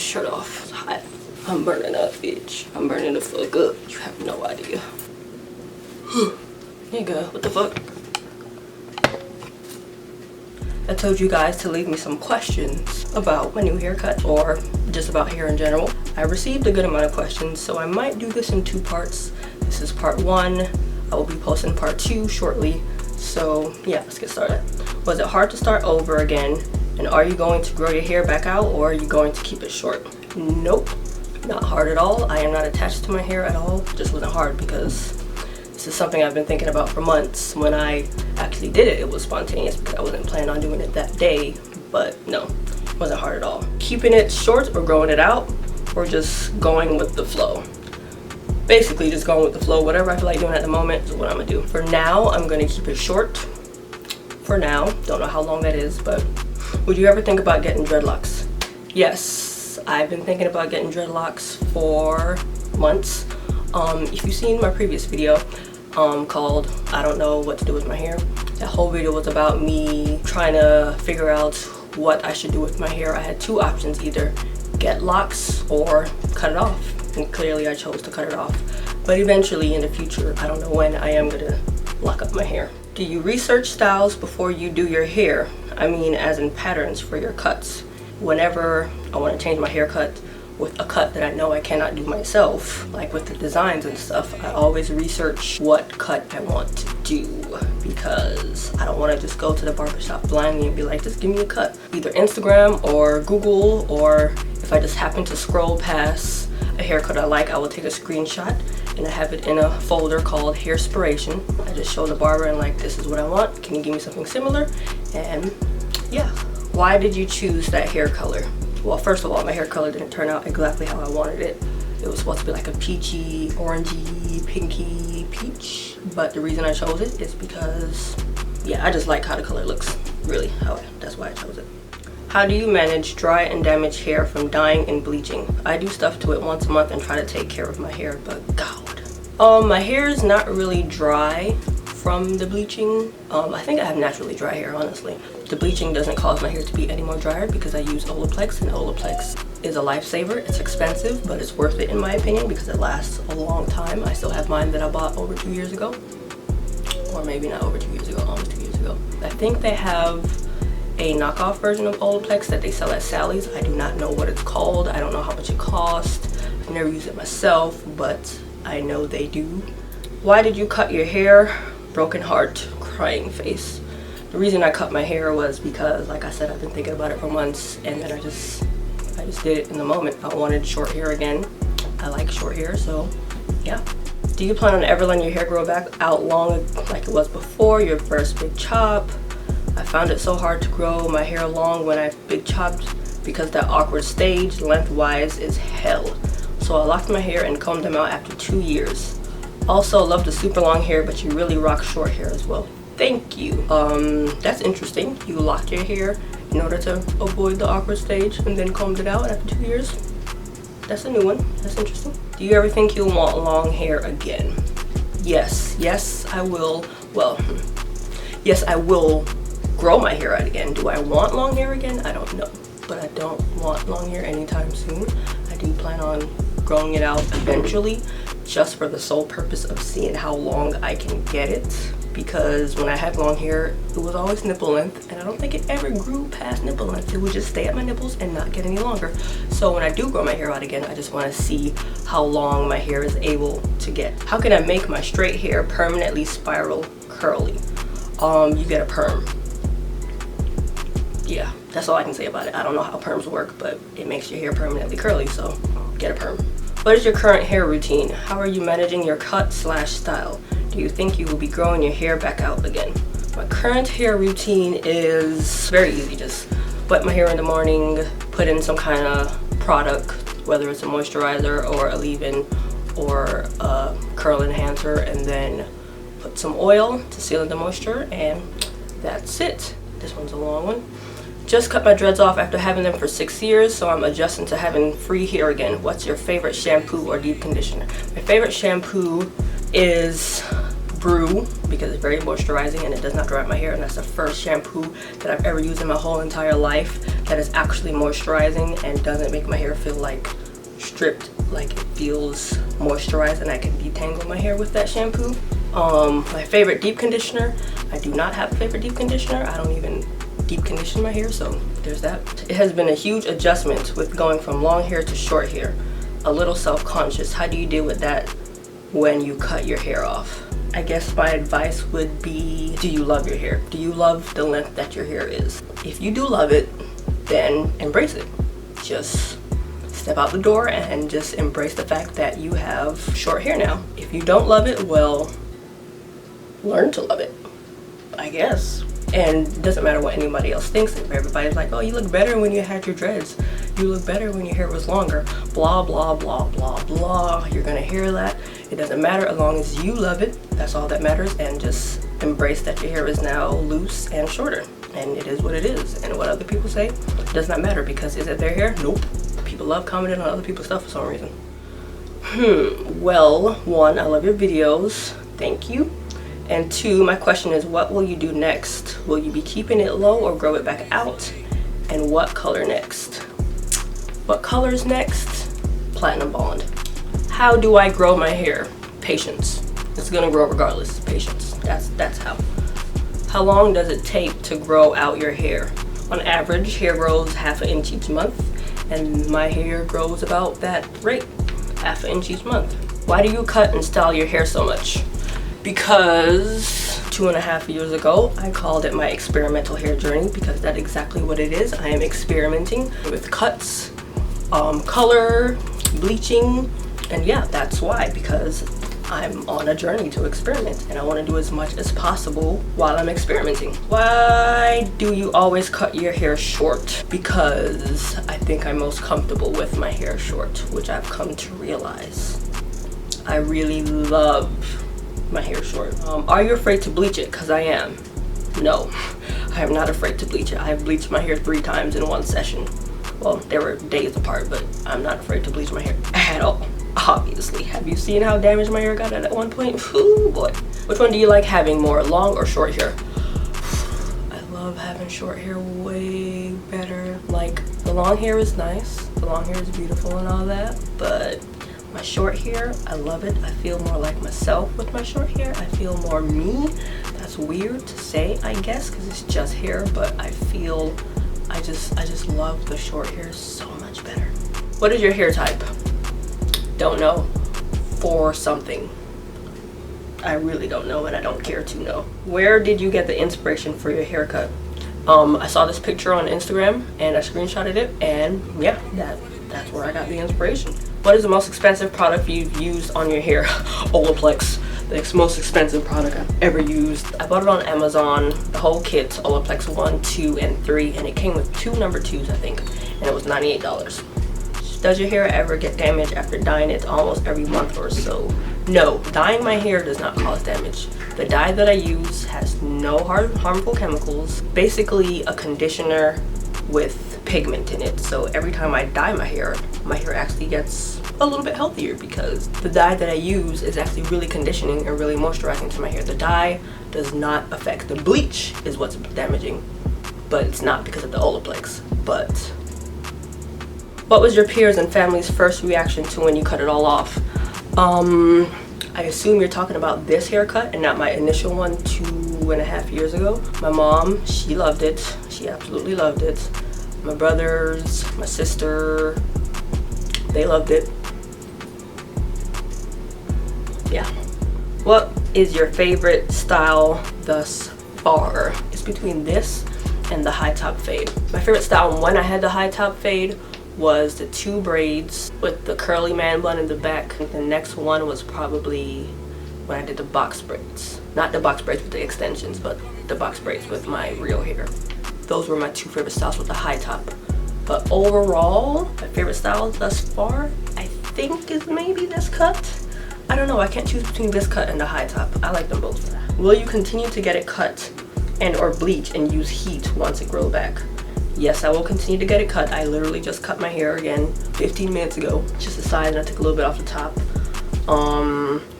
shirt off. It's hot. I'm burning up, bitch. I'm burning the fuck up. You have no idea. Nigga, what the fuck? I told you guys to leave me some questions about my new haircut or just about hair in general. I received a good amount of questions, so I might do this in 2 parts. This is part 1. I will be posting part 2 shortly. So yeah, let's get started. Was it hard to start over again? And are you going to grow your hair back out, or are you going to keep it short? Nope, not hard at all. I am not attached to my hair at all. It just wasn't hard because this is something I've been thinking about for months. When I actually did it, it was spontaneous because I wasn't planning on doing it that day. But no, it wasn't hard at all. Keeping it short or growing it out, or just going with the flow. Basically just going with the flow. Whatever I feel like doing at the moment is what I'm gonna do. For now, I'm gonna keep it short. For now, don't know how long that is, but would you ever think about getting dreadlocks? Yes, I've been thinking about getting dreadlocks for months. If you've seen my previous video called I don't know what to do with my hair, that whole video was about me trying to figure out what I should do with my hair. I had 2 options, either get locks or cut it off, and clearly I chose to cut it off. But eventually in the future, I don't know when, I am gonna lock up my hair. Do you research styles before you do your hair? I mean, as in patterns for your cuts. Whenever I want to change my haircut with a cut that I know I cannot do myself, like with the designs and stuff, I always research what cut I want to do, because I don't want to just go to the barbershop blindly and be like, just give me a cut. Either Instagram or Google, or if I just happen to scroll past a haircut I like, I will take a screenshot and I have it in a folder called Hairspiration. I just show the barber and like, this is what I want. Can you give me something similar? And yeah. Why did you choose that hair color? Well, first of all, my hair color didn't turn out exactly how I wanted it. It was supposed to be like a peachy, orangey, pinky peach. But the reason I chose it is because, yeah, I just like how the color looks. Really, that's why I chose it. How do you manage dry and damaged hair from dyeing and bleaching? I do stuff to it once a month and try to take care of my hair, but God. My hair is not really dry from the bleaching. I think I have naturally dry hair, honestly. The bleaching doesn't cause my hair to be any more drier because I use Olaplex, and Olaplex is a lifesaver. It's expensive, but it's worth it in my opinion because it lasts a long time. I still have mine that I bought over 2 years ago. Or maybe not over 2 years ago, almost 2 years ago. I think they have a knockoff version of Olaplex that they sell at Sally's. I do not know what it's called. I don't know how much it costs. I've never used it myself, but I know they do. Why did you cut your hair? Broken heart, crying face. The reason I cut my hair was because, like I said, I've been thinking about it for months, and then I just did it in the moment. I wanted short hair again. I like short hair, so yeah. Do you plan on ever letting your hair grow back out long like it was before your first big chop? I found it so hard to grow my hair long when I big chopped because that awkward stage lengthwise is hell. So I locked my hair and combed them out after 2 years. Also love the super long hair, but you really rock short hair as well. Thank you. That's interesting. You locked your hair in order to avoid the awkward stage and then combed it out after 2 years. That's a new one. That's interesting. Do you ever think you'll want long hair again? Yes, I will. Well, yes, I will grow my hair out again. Do I want long hair again? I don't know, but I don't want long hair anytime soon. I do plan on growing it out eventually, just for the sole purpose of seeing how long I can get it, because when I had long hair, it was always nipple length, and I don't think it ever grew past nipple length. It would just stay at my nipples and not get any longer. So when I do grow my hair out again, I just want to see how long my hair is able to get. How can I make my straight hair permanently spiral curly? You get a perm. Yeah, that's all I can say about it. I don't know how perms work, but it makes your hair permanently curly, so get a perm. What is your current hair routine? How are you managing your cut/style? Do you think you will be growing your hair back out again? My current hair routine is very easy. Just wet my hair in the morning, put in some kind of product, whether it's a moisturizer or a leave-in or a curl enhancer, and then put some oil to seal in the moisture, and that's it. This one's a long one. Just cut my dreads off after having them for 6 years, so I'm adjusting to having free hair again. What's your favorite shampoo or deep conditioner? My favorite shampoo is Brew because it's very moisturizing and it does not dry out my hair, and that's the first shampoo that I've ever used in my whole entire life that is actually moisturizing and doesn't make my hair feel like stripped. Like, it feels moisturized and I can detangle my hair with that shampoo. My favorite deep conditioner, I do not have a favorite deep conditioner. I don't even deep condition my hair, so there's that. It has been a huge adjustment with going from long hair to short hair. A little self-conscious. How do you deal with that when you cut your hair off? I guess my advice would be, do you love your hair? Do you love the length that your hair is? If you do love it, then embrace it. Just step out the door and just embrace the fact that you have short hair now. If you don't love it, well, learn to love it, I guess. And it doesn't matter what anybody else thinks. If everybody's like, oh, you look better when you had your dreads, you look better when your hair was longer, blah blah blah blah blah, you're gonna hear that. It doesn't matter as long as you love it. That's all that matters. And just embrace that your hair is now loose and shorter, and it is what it is. And what other people say does not matter, because is it their hair? Nope. People love commenting on other people's stuff for some reason. Well, one, I love your videos, thank you. And two, my question is, what will you do next? Will you be keeping it low or grow it back out? And what color next? What color's next? Platinum blonde. How do I grow my hair? Patience. It's gonna grow regardless. Patience. That's how. How long does it take to grow out your hair? On average, hair grows 1/2 inch each month, and my hair grows about that rate, 1/2 inch each month. Why do you cut and style your hair so much? Because 2.5 years ago, I called it my experimental hair journey, because that's exactly what it is. I am experimenting with cuts, color, bleaching, and yeah, that's why, because I'm on a journey to experiment and I want to do as much as possible while I'm experimenting. Why do you always cut your hair short? Because I think I'm most comfortable with my hair short, which I've come to realize. I really love my hair short. Are you afraid to bleach it? Because I am. No, I am not afraid to bleach it. I have bleached my hair 3 times in one session. Well, they were days apart, but I'm not afraid to bleach my hair at all. Obviously. Have you seen how damaged my hair got at one point? Ooh boy. Which one do you like having more, long or short hair? I love having short hair way better. Like, the long hair is nice. The long hair is beautiful and all that, but my short hair, I love it. I feel more like myself with my short hair. I feel more me. That's weird to say, I guess, because it's just hair, but I feel, I just love the short hair so much better. What is your hair type? Don't know. For something. I really don't know, and I don't care to know. Where did you get the inspiration for your haircut? I saw this picture on Instagram and I screenshotted it, and yeah, that's where I got the inspiration. What is the most expensive product you've used on your hair? Olaplex. The most expensive product I've ever used. I bought it on Amazon, the whole kit, Olaplex 1, 2, and 3, and it came with 2 number 2s, I think, and it was $98. Does your hair ever get damaged after dyeing it almost every month or so? No, dyeing my hair does not cause damage. The dye that I use has no harmful chemicals. Basically a conditioner with pigment in it. So every time I dye my hair actually gets a little bit healthier, because the dye that I use is actually really conditioning and really moisturizing to my hair. The dye does not affect. The bleach is what's damaging, but it's not because of the Olaplex. But what was your peers and family's first reaction to when you cut it all off? I assume you're talking about this haircut and not my initial one 2.5 years ago. My mom, she loved it. She absolutely loved it. My brothers, my sister, they loved it. Yeah. What is your favorite style thus far? It's between this and the high top fade. My favorite style when I had the high top fade was the 2 braids with the curly man bun in the back. The next one was probably when I did the box braids. Not the box braids with the extensions, but the box braids with my real hair. Those were my 2 favorite styles with the high top. But overall, my favorite style thus far, I think, is maybe this cut. I don't know, I can't choose between this cut and the high top. I like them both. Will you continue to get it cut and or bleach and use heat once it grows back? Yes, I will continue to get it cut. I literally just cut my hair again 15 minutes ago. Just the sides, and I took a little bit off the top.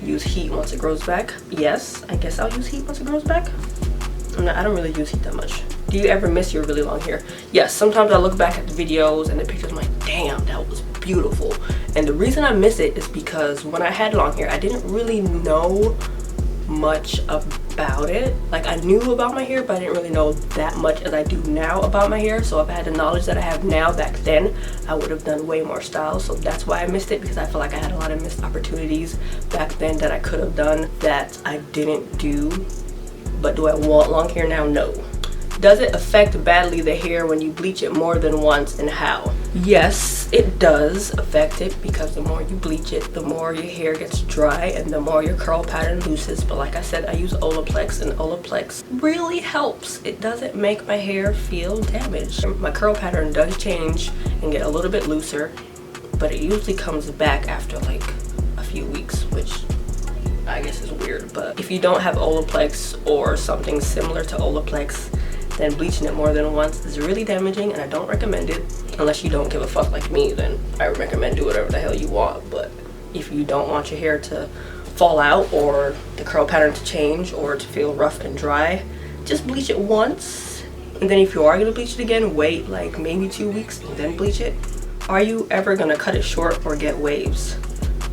Use heat once it grows back. Yes, I guess I'll use heat once it grows back. I don't really use heat that much. Do you ever miss your really long hair? Yes, sometimes I look back at the videos and the pictures, I'm like, damn, that was beautiful. And the reason I miss it is because when I had long hair, I didn't really know much about it. Like, I knew about my hair, but I didn't really know that much as I do now about my hair. So if I had the knowledge that I have now back then, I would have done way more styles. So that's why I missed it, because I feel like I had a lot of missed opportunities back then that I could have done that I didn't do. But do I want long hair now? No. Does it affect badly the hair when you bleach it more than once, and how? Yes, it does affect it, because the more you bleach it, the more your hair gets dry and the more your curl pattern loosens. But like I said, I use Olaplex, and Olaplex really helps. It doesn't make my hair feel damaged. My curl pattern does change and get a little bit looser, but it usually comes back after like a few weeks, which I guess is weird. But if you don't have Olaplex or something similar to Olaplex, then bleaching it more than once is really damaging, and I don't recommend it. Unless you don't give a fuck like me, then I recommend do whatever the hell you want. But if you don't want your hair to fall out or the curl pattern to change or to feel rough and dry, just bleach it once. And then if you are gonna bleach it again, wait like maybe 2 weeks and then bleach it. Are you ever gonna cut it short or get waves?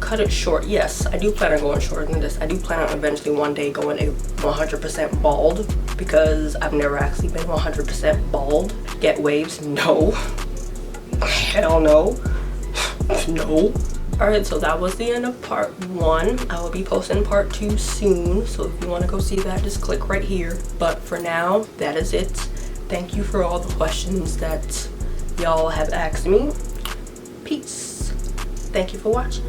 Cut it short. Yes, I do plan on going shorter than this. I do plan on eventually one day going a 100% bald, because I've never actually been 100% bald. Get waves? No. Hell no. No. Alright, so that was the end of part 1. I will be posting part 2 soon, so if you want to go see that, just click right here. But for now, that is it. Thank you for all the questions that y'all have asked me. Peace. Thank you for watching.